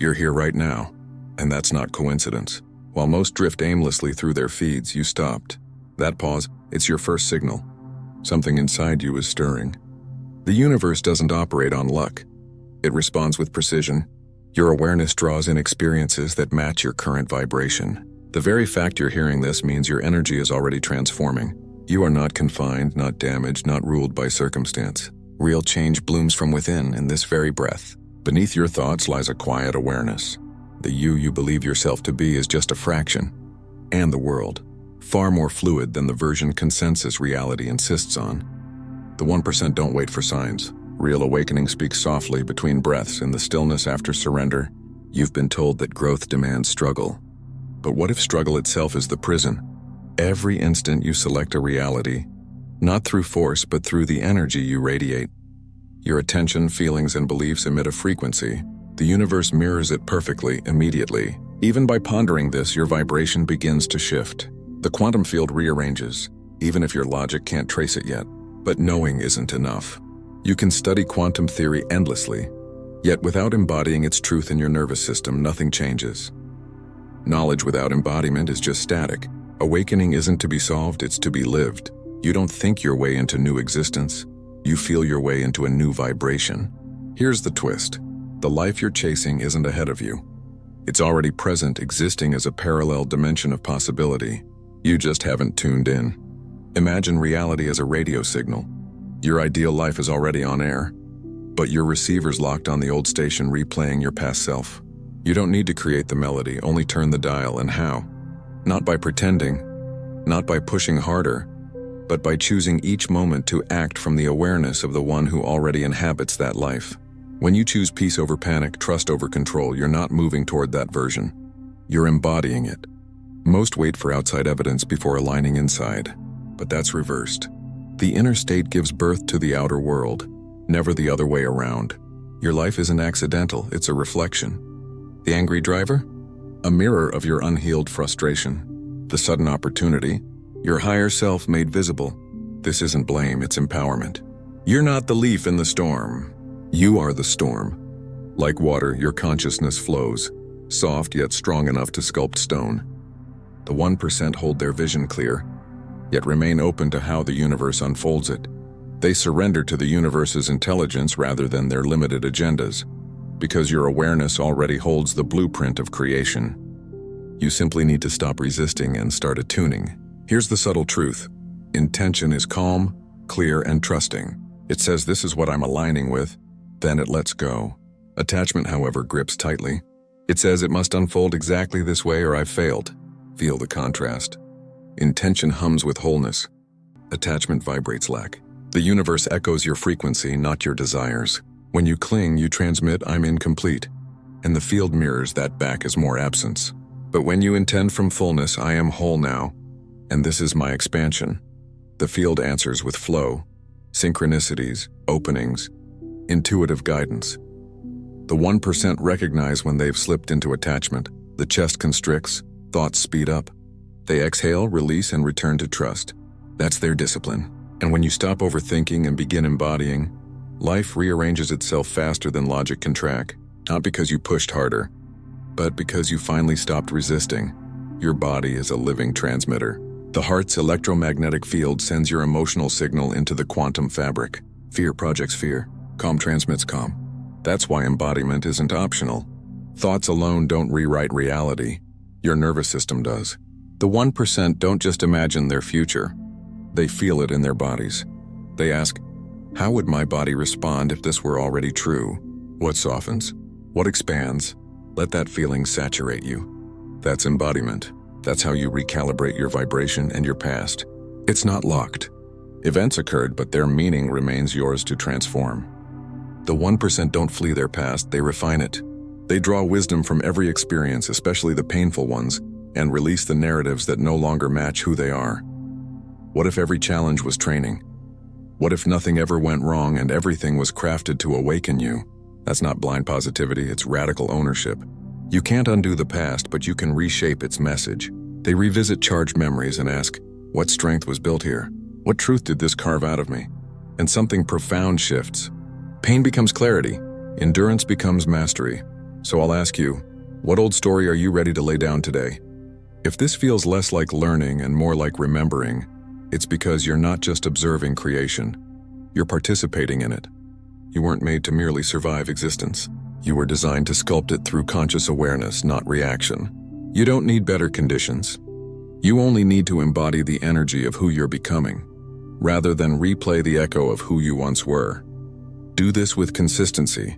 You're here right now, and that's not coincidence. While most drift aimlessly through their feeds, you stopped. That pause, it's your first signal. Something inside you is stirring. The universe doesn't operate on luck. It responds with precision. Your awareness draws in experiences that match your current vibration. The very fact you're hearing this means your energy is already transforming. You are not confined, not damaged, not ruled by circumstance. Real change blooms from within in this very breath. Beneath your thoughts lies a quiet awareness. The you believe yourself to be is just a fraction. And the world, far more fluid than the version consensus reality insists on. The 1% don't wait for signs. Real awakening speaks softly between breaths in the stillness after surrender. You've been told that growth demands struggle. But what if struggle itself is the prison? Every instant you select a reality, not through force but through the energy you radiate. Your attention, feelings, and beliefs emit a frequency. The universe mirrors it perfectly, immediately. Even by pondering this, your vibration begins to shift. The quantum field rearranges, even if your logic can't trace it yet. But knowing isn't enough. You can study quantum theory endlessly, yet without embodying its truth in your nervous system, nothing changes. Knowledge without embodiment is just static. Awakening isn't to be solved, it's to be lived. You don't think your way into new existence. You feel your way into a new vibration. Here's the twist. The life you're chasing isn't ahead of you. It's already present, existing as a parallel dimension of possibility. You just haven't tuned in. Imagine reality as a radio signal. Your ideal life is already on air, but your receiver's locked on the old station replaying your past self. You don't need to create the melody, only turn the dial. And how? Not by pretending, not by pushing harder, but by choosing each moment to act from the awareness of the one who already inhabits that life. When you choose peace over panic, trust over control, you're not moving toward that version. You're embodying it. Most wait for outside evidence before aligning inside, but that's reversed. The inner state gives birth to the outer world, never the other way around. Your life isn't accidental, it's a reflection. The angry driver? A mirror of your unhealed frustration. The sudden opportunity? Your higher self made visible. This isn't blame, it's empowerment. You're not the leaf in the storm. You are the storm. Like water, your consciousness flows, soft yet strong enough to sculpt stone. The 1% hold their vision clear, yet remain open to how the universe unfolds it. They surrender to the universe's intelligence rather than their limited agendas, because your awareness already holds the blueprint of creation. You simply need to stop resisting and start attuning. Here's the subtle truth. Intention is calm, clear, and trusting. It says this is what I'm aligning with, then it lets go. Attachment, however, grips tightly. It says it must unfold exactly this way or I've failed. Feel the contrast. Intention hums with wholeness. Attachment vibrates lack. The universe echoes your frequency, not your desires. When you cling, you transmit, I'm incomplete. And the field mirrors that back as more absence. But when you intend from fullness, I am whole now, and this is my expansion. The field answers with flow, synchronicities, openings, intuitive guidance. The 1% recognize when they've slipped into attachment. The chest constricts, thoughts speed up. They exhale, release, and return to trust. That's their discipline. And when you stop overthinking and begin embodying, life rearranges itself faster than logic can track. Not because you pushed harder, but because you finally stopped resisting. Your body is a living transmitter. The heart's electromagnetic field sends your emotional signal into the quantum fabric. Fear projects fear. Calm transmits calm. That's why embodiment isn't optional. Thoughts alone don't rewrite reality. Your nervous system does. The 1% don't just imagine their future. They feel it in their bodies. They ask, how would my body respond if this were already true? What softens? What expands? Let that feeling saturate you. That's embodiment. That's how you recalibrate your vibration and your past. It's not locked. Events occurred, but their meaning remains yours to transform. The 1% don't flee their past, they refine it. They draw wisdom from every experience, especially the painful ones, and release the narratives that no longer match who they are. What if every challenge was training? What if nothing ever went wrong and everything was crafted to awaken you? That's not blind positivity, it's radical ownership. You can't undo the past, but you can reshape its message. They revisit charged memories and ask, what strength was built here? What truth did this carve out of me? And something profound shifts. Pain becomes clarity. Endurance becomes mastery. So I'll ask you, what old story are you ready to lay down today? If this feels less like learning and more like remembering, it's because you're not just observing creation, you're participating in it. You weren't made to merely survive existence. You were designed to sculpt it through conscious awareness, not reaction. You don't need better conditions. You only need to embody the energy of who you're becoming, rather than replay the echo of who you once were. Do this with consistency,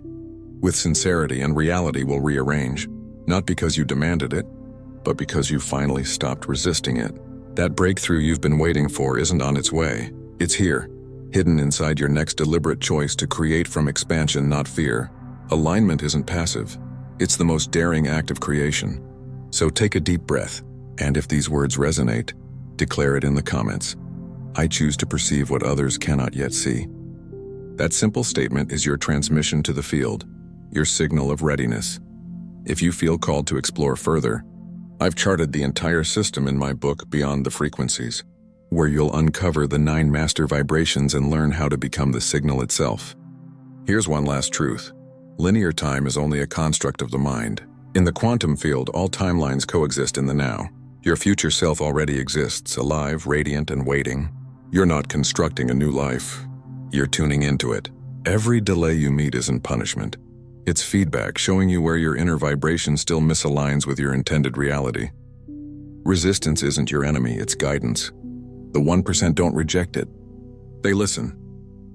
with sincerity, and reality will rearrange, not because you demanded it, but because you finally stopped resisting it. That breakthrough you've been waiting for isn't on its way. It's here, hidden inside your next deliberate choice to create from expansion, not fear. Alignment isn't passive. It's the most daring act of creation. So take a deep breath, and if these words resonate, declare it in the comments. I choose to perceive what others cannot yet see. That simple statement is your transmission to the field, your signal of readiness. If you feel called to explore further, I've charted the entire system in my book, Beyond the Frequencies, where you'll uncover the 9 master vibrations and learn how to become the signal itself. Here's one last truth. Linear time is only a construct of the mind. In the quantum field, all timelines coexist in the now. Your future self already exists, alive, radiant, and waiting. You're not constructing a new life. You're tuning into it. Every delay you meet isn't punishment. It's feedback showing you where your inner vibration still misaligns with your intended reality. Resistance isn't your enemy, it's guidance. The 1% don't reject it. They listen.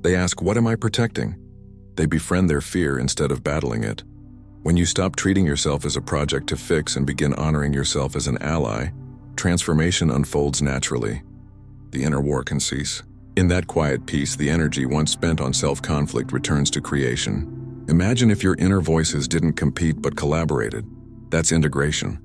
They ask, what am I protecting? They befriend their fear instead of battling it. When you stop treating yourself as a project to fix and begin honoring yourself as an ally, transformation unfolds naturally. The inner war can cease. In that quiet peace, the energy once spent on self-conflict returns to creation. Imagine if your inner voices didn't compete but collaborated. That's integration.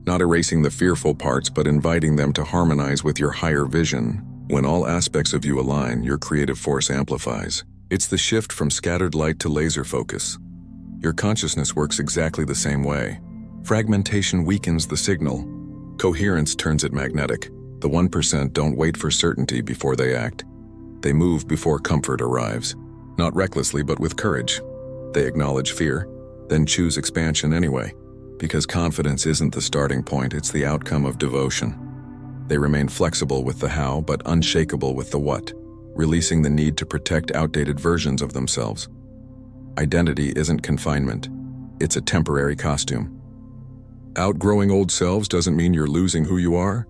Not erasing the fearful parts, but inviting them to harmonize with your higher vision. When all aspects of you align, your creative force amplifies. It's the shift from scattered light to laser focus. Your consciousness works exactly the same way. Fragmentation weakens the signal. Coherence turns it magnetic. The 1% don't wait for certainty before they act. They move before comfort arrives. Not recklessly, but with courage. They acknowledge fear, then choose expansion anyway. Because confidence isn't the starting point, it's the outcome of devotion. They remain flexible with the how, but unshakable with the what, releasing the need to protect outdated versions of themselves. Identity isn't confinement. It's a temporary costume. Outgrowing old selves doesn't mean you're losing who you are.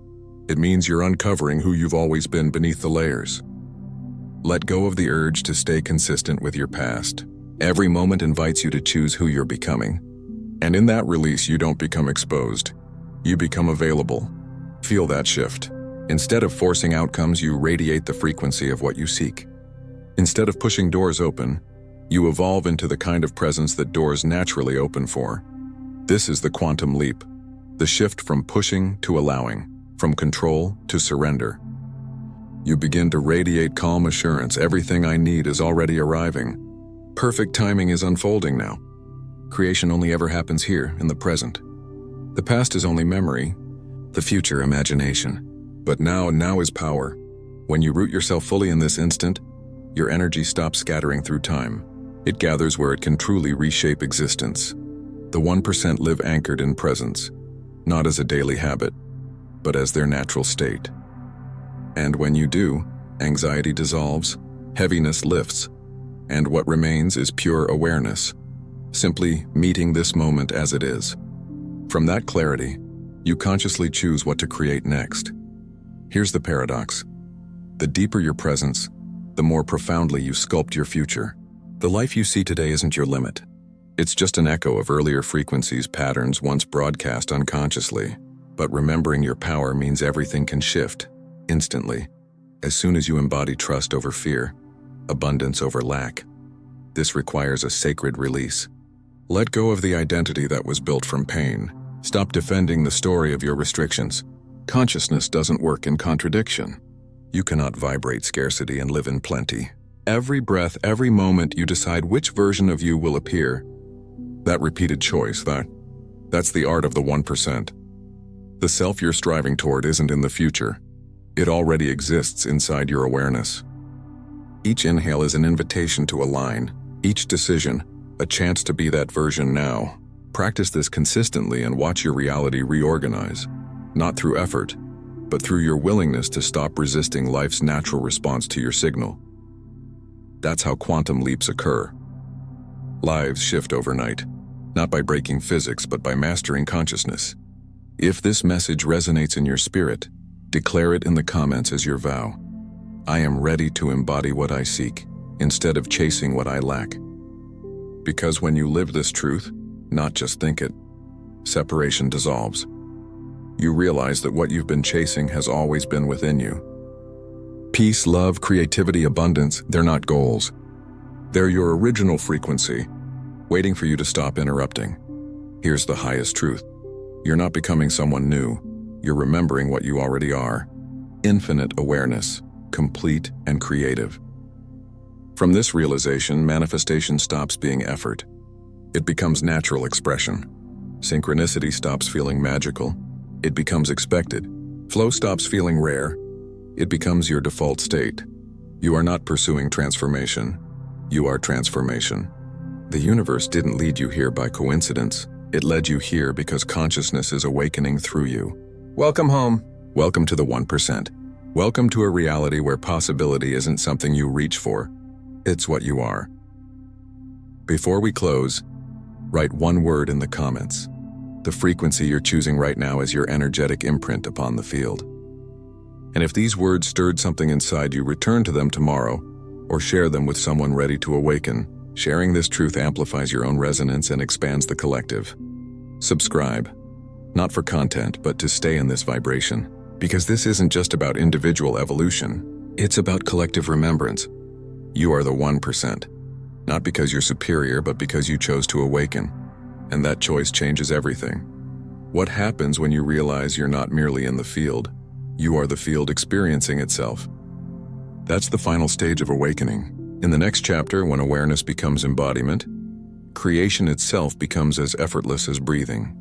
It means you're uncovering who you've always been beneath the layers. Let go of the urge to stay consistent with your past. Every moment invites you to choose who you're becoming. And in that release, you don't become exposed. You become available. Feel that shift. Instead of forcing outcomes, you radiate the frequency of what you seek. Instead of pushing doors open, you evolve into the kind of presence that doors naturally open for. This is the quantum leap, the shift from pushing to allowing, from control to surrender. You begin to radiate calm assurance. Everything I need is already arriving. Perfect timing is unfolding now. Creation only ever happens here, in the present. The past is only memory, the future imagination. But now is power. When you root yourself fully in this instant, your energy stops scattering through time. It gathers where it can truly reshape existence. The 1% live anchored in presence, not as a daily habit, but as their natural state. And when you do, anxiety dissolves, heaviness lifts, and what remains is pure awareness, simply meeting this moment as it is. From that clarity, you consciously choose what to create next. Here's the paradox. The deeper your presence, the more profoundly you sculpt your future. The life you see today isn't your limit. It's just an echo of earlier frequencies, patterns once broadcast unconsciously. But remembering your power means everything can shift, instantly, as soon as you embody trust over fear, abundance over lack. This requires a sacred release. Let go of the identity that was built from pain. Stop defending the story of your restrictions. Consciousness doesn't work in contradiction. You cannot vibrate scarcity and live in plenty. Every breath, every moment, you decide which version of you will appear. That repeated choice, that's the art of the 1%. The self you're striving toward isn't in the future. It already exists inside your awareness. Each inhale is an invitation to align. Each decision, a chance to be that version now. Practice this consistently and watch your reality reorganize, not through effort, but through your willingness to stop resisting life's natural response to your signal. That's how quantum leaps occur. Lives shift overnight, not by breaking physics, but by mastering consciousness. If this message resonates in your spirit, declare it in the comments as your vow. I am ready to embody what I seek, instead of chasing what I lack. Because when you live this truth, not just think it, separation dissolves. You realize that what you've been chasing has always been within you. Peace, love, creativity, abundance, they're not goals. They're your original frequency, waiting for you to stop interrupting. Here's the highest truth. You're not becoming someone new. You're remembering what you already are. Infinite awareness, complete and creative. From this realization, manifestation stops being effort. It becomes natural expression. Synchronicity stops feeling magical. It becomes expected. Flow stops feeling rare. It becomes your default state. You are not pursuing transformation. You are transformation. The universe didn't lead you here by coincidence. It led you here because consciousness is awakening through you. Welcome home. Welcome to the 1%. Welcome to a reality where possibility isn't something you reach for. It's what you are. Before we close, write one word in the comments. The frequency you're choosing right now is your energetic imprint upon the field. And if these words stirred something inside you, return to them tomorrow or share them with someone ready to awaken. Sharing this truth amplifies your own resonance and expands the collective. Subscribe, not for content, but to stay in this vibration. Because this isn't just about individual evolution, it's about collective remembrance. You are the 1%, not because you're superior, but because you chose to awaken. And that choice changes everything. What happens when you realize you're not merely in the field? You are the field experiencing itself. That's the final stage of awakening. In the next chapter, when awareness becomes embodiment, creation itself becomes as effortless as breathing.